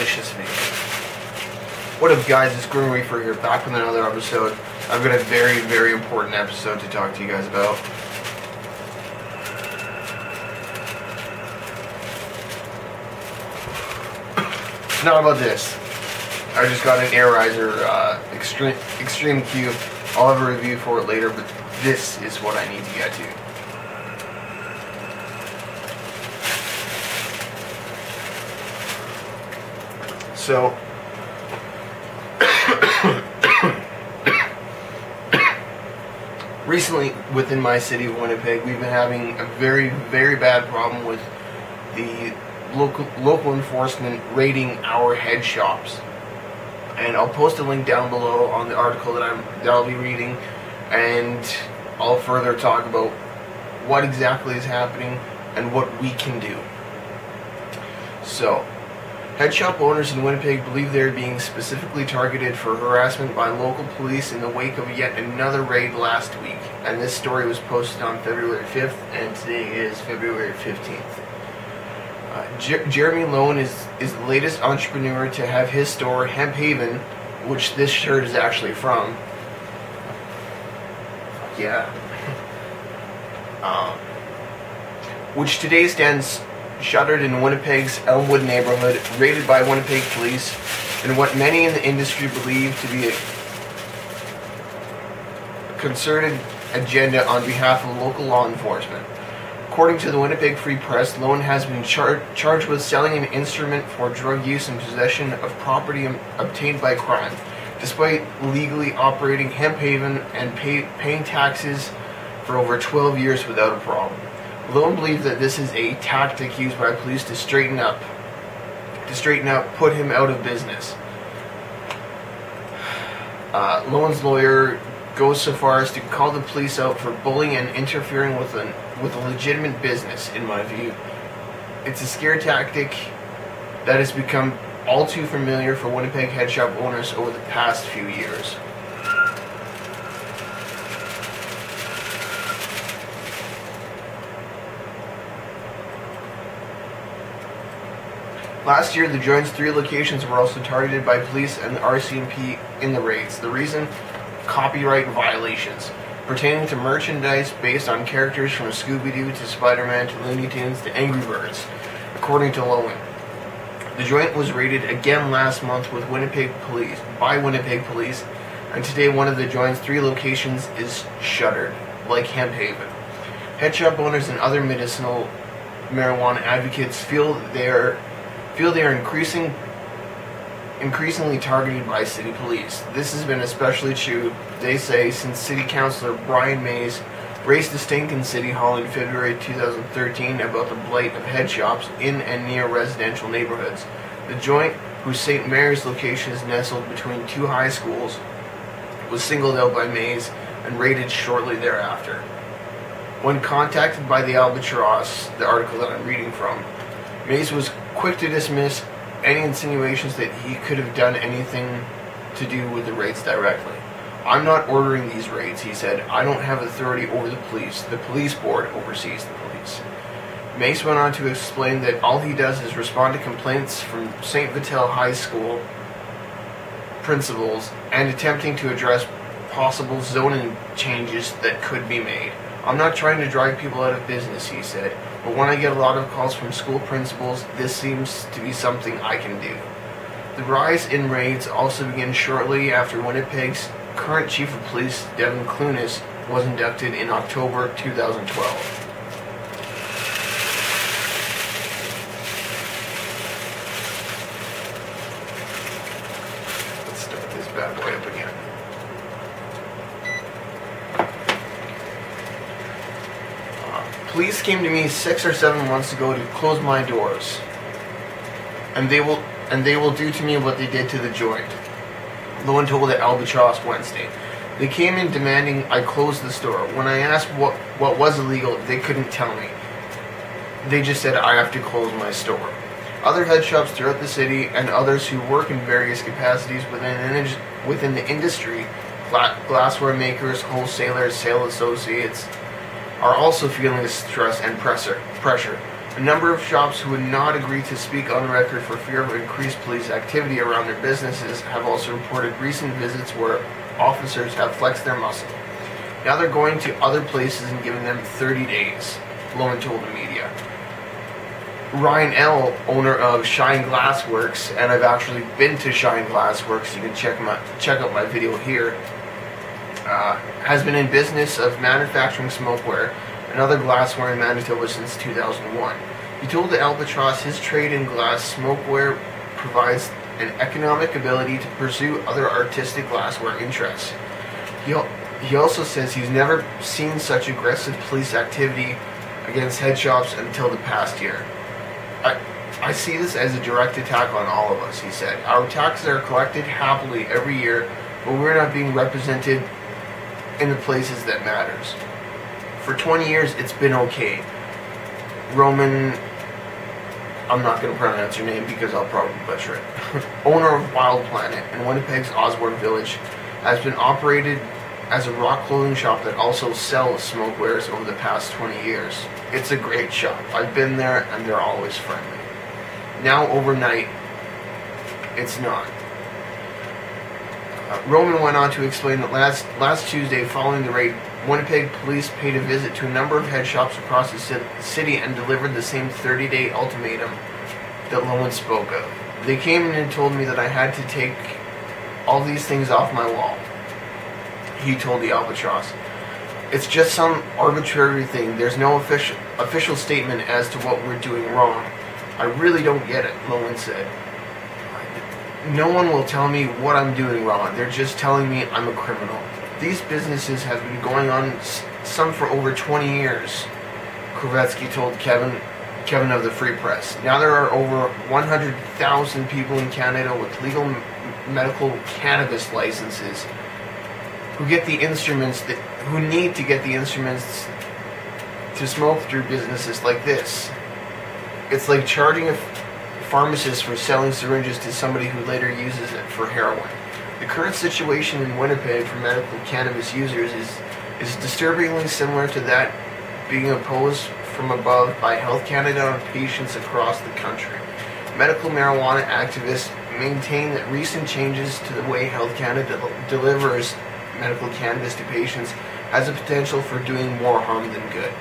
delicious vape. What up guys, it's Reefer here, back with another episode. I've got a very, very important episode to talk to you guys about. Now about this. I just got an Airizer Extreme Q. I'll have a review for it later, but this is what I need to get to. So, recently within my city of Winnipeg, we've been having a very, very bad problem with the local enforcement raiding our head shops. And I'll post a link down below on the article that I'll be reading, and I'll further talk about what exactly is happening and what we can do. So, head shop owners in Winnipeg believe they're being specifically targeted for harassment by local police in the wake of yet another raid last week. And this story was posted on February 5th, and today is February 15th. Jeremy Lowen is the latest entrepreneur to have his store, Hemp Haven, which this shirt is actually from. Yeah. Which today stands shuttered in Winnipeg's Elmwood neighborhood, raided by Winnipeg Police, in what many in the industry believe to be a concerted agenda on behalf of local law enforcement. According to the Winnipeg Free Press, Lowen has been charged with selling an instrument for drug use and possession of property obtained by crime, despite legally operating Hemp Haven and paying taxes for over 12 years without a problem. Lowen believes that this is a tactic used by police to straighten up, put him out of business. Lowen's lawyer goes so far as to call the police out for bullying and interfering with a legitimate business. In my view, it's a scare tactic that has become all too familiar for Winnipeg head shop owners over the past few years. Last year, the joint's 3 locations were also targeted by police and the RCMP in the raids. The reason? Copyright violations pertaining to merchandise based on characters from Scooby-Doo to Spider-Man to Looney Tunes to Angry Birds, according to Lowen. The joint was raided again last month by Winnipeg Police, and today one of the joint's 3 locations is shuttered, like Hemp Haven. Head shop owners and other medicinal marijuana advocates feel they are increasingly targeted by city police. This has been especially true, they say, since City Councillor Brian Mays raised the stink in City Hall in February 2013 about the blight of head shops in and near residential neighborhoods. The joint, whose St. Mary's location is nestled between 2 high schools, was singled out by Mays and raided shortly thereafter. When contacted by the Albatross, the article that I'm reading from, Mays was quick to dismiss any insinuations that he could have done anything to do with the raids directly. "I'm not ordering these raids," he said. "I don't have authority over the police. The police board oversees the police." Mace went on to explain that all he does is respond to complaints from St. Vital High School principals and attempting to address possible zoning changes that could be made. "I'm not trying to drive people out of business," he said, "but when I get a lot of calls from school principals, this seems to be something I can do." The rise in raids also began shortly after Winnipeg's current chief of police, Devin Clunis, was inducted in October 2012. Let's start this bad boy up again. Police came to me 6 or 7 months ago to close my doors, and they will do to me what they did to the joint. Lowen told the Albatross Wednesday. They came in demanding I close the store. When I asked what was illegal, they couldn't tell me. They just said I have to close my store. Other head shops throughout the city and others who work in various capacities within the industry, glassware makers, wholesalers, sales associates, are also feeling the stress and pressure. A number of shops who would not agree to speak on record for fear of increased police activity around their businesses have also reported recent visits where officers have flexed their muscle. Now they're going to other places and giving them 30 days, Lowen told the media. Ryan L., owner of Shine Glass Works, and I've actually been to Shine Glass Works, you can check out my video here, has been in business of manufacturing smokeware and other glassware in Manitoba since 2001. He told the Albatross his trade in glass smokeware provides an economic ability to pursue other artistic glassware interests. He also says he's never seen such aggressive police activity against Headshops until the past year. I see this as a direct attack on all of us, he said. Our taxes are collected happily every year, but we're not being represented in the places that matters. For 20 years, it's been okay. Roman, I'm not going to pronounce your name because I'll probably butcher it, owner of Wild Planet in Winnipeg's Osborne Village, has been operated as a rock clothing shop that also sells smokewares over the past 20 years. It's a great shop. I've been there and they're always friendly. Now overnight, it's not. Roman went on to explain that last Tuesday, following the raid, Winnipeg Police paid a visit to a number of head shops across the city and delivered the same 30-day ultimatum that Lowen spoke of. They came in and told me that I had to take all these things off my wall, he told the Albatross. It's just some arbitrary thing. There's no official statement as to what we're doing wrong. I really don't get it, Lowen said. No one will tell me what I'm doing wrong. They're just telling me I'm a criminal. These businesses have been going on, some for over 20 years, Kravetsky told Kevin of the Free Press. Now there are over 100,000 people in Canada with legal medical cannabis licenses who get the instruments who need to get the instruments to smoke through businesses like this. It's like charging a pharmacist for selling syringes to somebody who later uses it for heroin. The current situation in Winnipeg for medical cannabis users is disturbingly similar to that being imposed from above by Health Canada on patients across the country. Medical marijuana activists maintain that recent changes to the way Health Canada delivers medical cannabis to patients has a potential for doing more harm than good.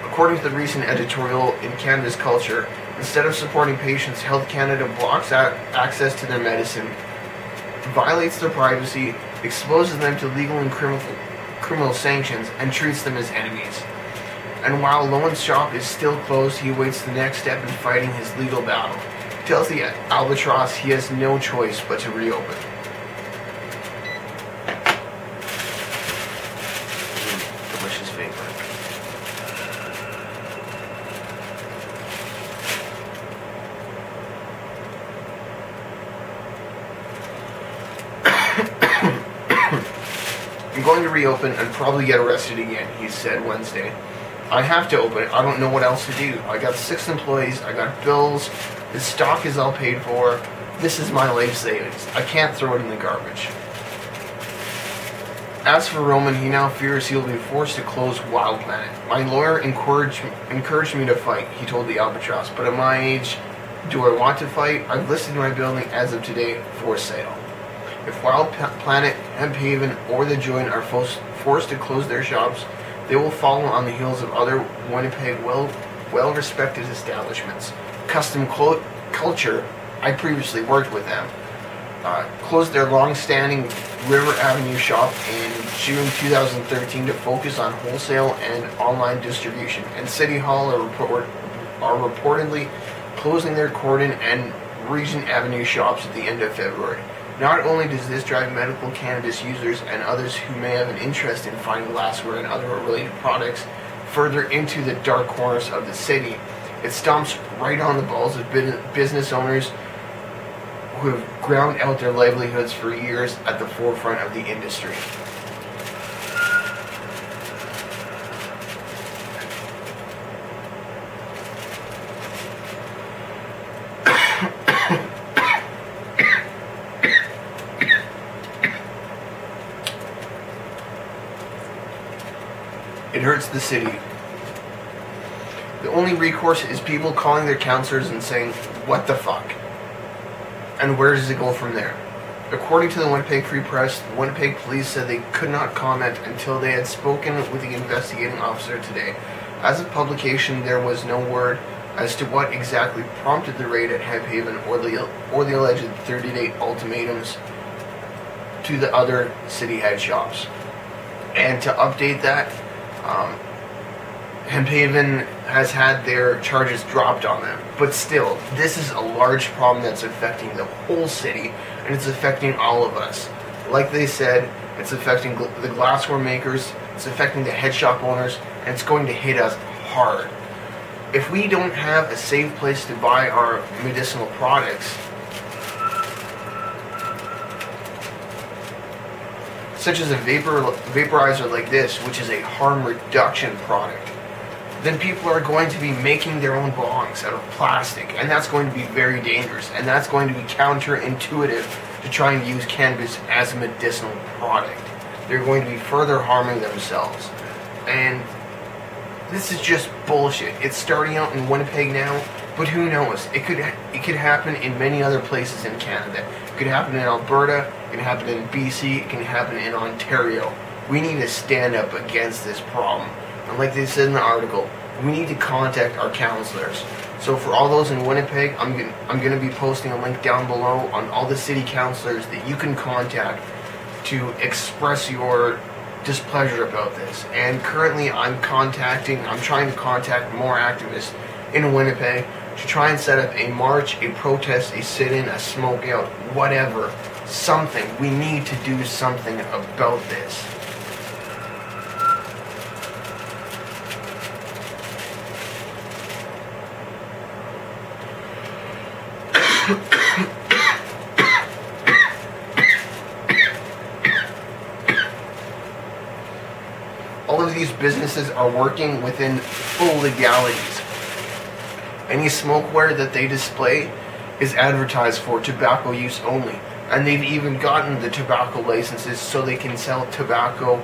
According to the recent editorial in Cannabis Culture, instead of supporting patients, Health Canada blocks access to their medicine, violates their privacy, exposes them to legal and criminal sanctions, and treats them as enemies. And while Lowen's shop is still closed, he awaits the next step in fighting his legal battle. He tells the Albatross he has no choice but to reopen. Delicious vapor. I'm going to reopen and probably get arrested again, he said Wednesday. I have to open it. I don't know what else to do. I got 6 employees. I got bills. The stock is all paid for. This is my life savings. I can't throw it in the garbage. As for Roman, he now fears he'll be forced to close Wild Planet. My lawyer encouraged me to fight, he told the Albatross. But at my age, do I want to fight? I've listed my building as of today for sale. If Wild Planet, Hemp Haven, or The Joint are forced to close their shops, they will follow on the heels of other Winnipeg well-respected establishments. Custom Culture, I previously worked with them, closed their long-standing River Avenue shop in June 2013 to focus on wholesale and online distribution. And City Hall are reportedly closing their Cordon and Regent Avenue shops at the end of February. Not only does this drive medical cannabis users and others who may have an interest in fine glassware and other related products further into the dark corners of the city, it stomps right on the balls of business owners who have ground out their livelihoods for years at the forefront of the industry. It hurts the city. The only recourse is people calling their counselors and saying, "What the fuck?" And where does it go from there? According to the Winnipeg Free Press, the Winnipeg Police said they could not comment until they had spoken with the investigating officer today. As of publication, there was no word as to what exactly prompted the raid at Haven or the alleged 30-day ultimatums to the other city head shops. And to update that, Haven has had their charges dropped on them. But still, this is a large problem that's affecting the whole city, and it's affecting all of us. Like they said, it's affecting the glassware makers, it's affecting the head shop owners, and it's going to hit us hard. If we don't have a safe place to buy our medicinal products, such as a vaporizer like this, which is a harm reduction product, then people are going to be making their own bongs out of plastic, and that's going to be very dangerous, and that's going to be counterintuitive to try and use cannabis as a medicinal product. They're going to be further harming themselves, and this is just bullshit. It's starting out in Winnipeg now, but who knows? It could happen in many other places in Canada. It could happen in Alberta, it can happen in BC, it can happen in Ontario. We need to stand up against this problem. And like they said in the article, we need to contact our counselors. So for all those in Winnipeg, I'm going to be posting a link down below on all the city councilors that you can contact to express your displeasure about this. And currently I'm trying to contact more activists in Winnipeg to try and set up a march, a protest, a sit-in, a smoke out, whatever, something. We need to do something about this. All of these businesses are working within full legalities. Any smokeware that they display is advertised for tobacco use only. And they've even gotten the tobacco licenses so they can sell tobacco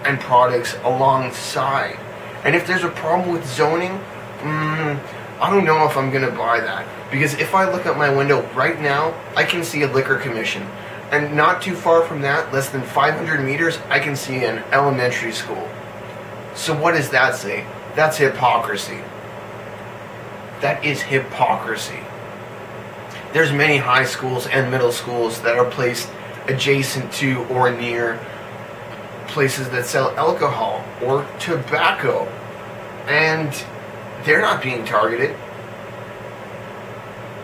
and products alongside. And if there's a problem with zoning, I don't know if I'm going to buy that. Because if I look out my window right now, I can see a liquor commission. And not too far from that, less than 500 meters, I can see an elementary school. So what does that say? That's hypocrisy. That is hypocrisy. There's many high schools and middle schools that are placed adjacent to or near places that sell alcohol or tobacco. And they're not being targeted.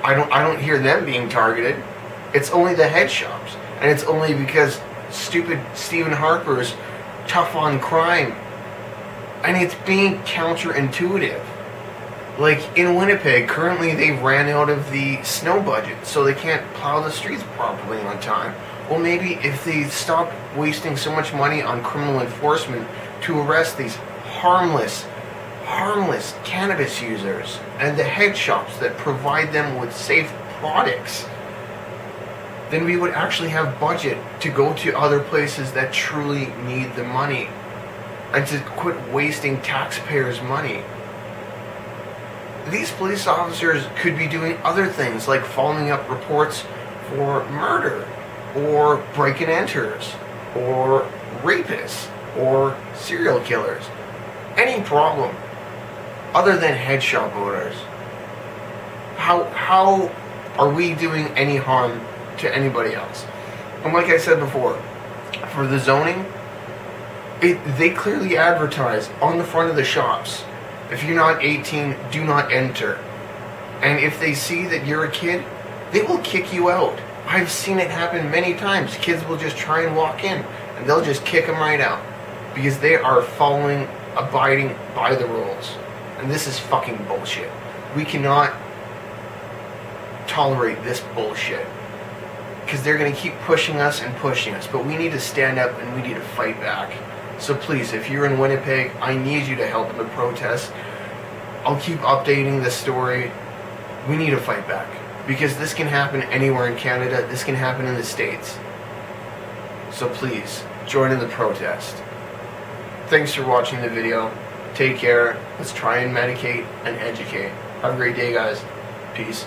I don't hear them being targeted. It's only the head shops. And it's only because stupid Stephen Harper's tough on crime. And it's being counterintuitive. Like in Winnipeg, currently they ran out of the snow budget, so they can't plow the streets properly on time. Well, maybe if they stop wasting so much money on criminal enforcement to arrest these harmless cannabis users and the head shops that provide them with safe products, then we would actually have budget to go to other places that truly need the money and to quit wasting taxpayers' money. These police officers could be doing other things like following up reports for murder or break-and-enters or rapists or serial killers. Any problem other than head shop owners. How are we doing any harm to anybody else? And like I said before, for the zoning, they clearly advertise on the front of the shops, if you're not 18, do not enter. And if they see that you're a kid, they will kick you out. I've seen it happen many times. Kids will just try and walk in, and they'll just kick them right out. Because they are abiding by the rules. And this is fucking bullshit. We cannot tolerate this bullshit. Because they're going to keep pushing us and pushing us. But we need to stand up and we need to fight back. So please, if you're in Winnipeg, I need you to help in the protest. I'll keep updating this story. We need to fight back. Because this can happen anywhere in Canada. This can happen in the States. So please, join in the protest. Thanks for watching the video. Take care. Let's try and medicate and educate. Have a great day, guys. Peace.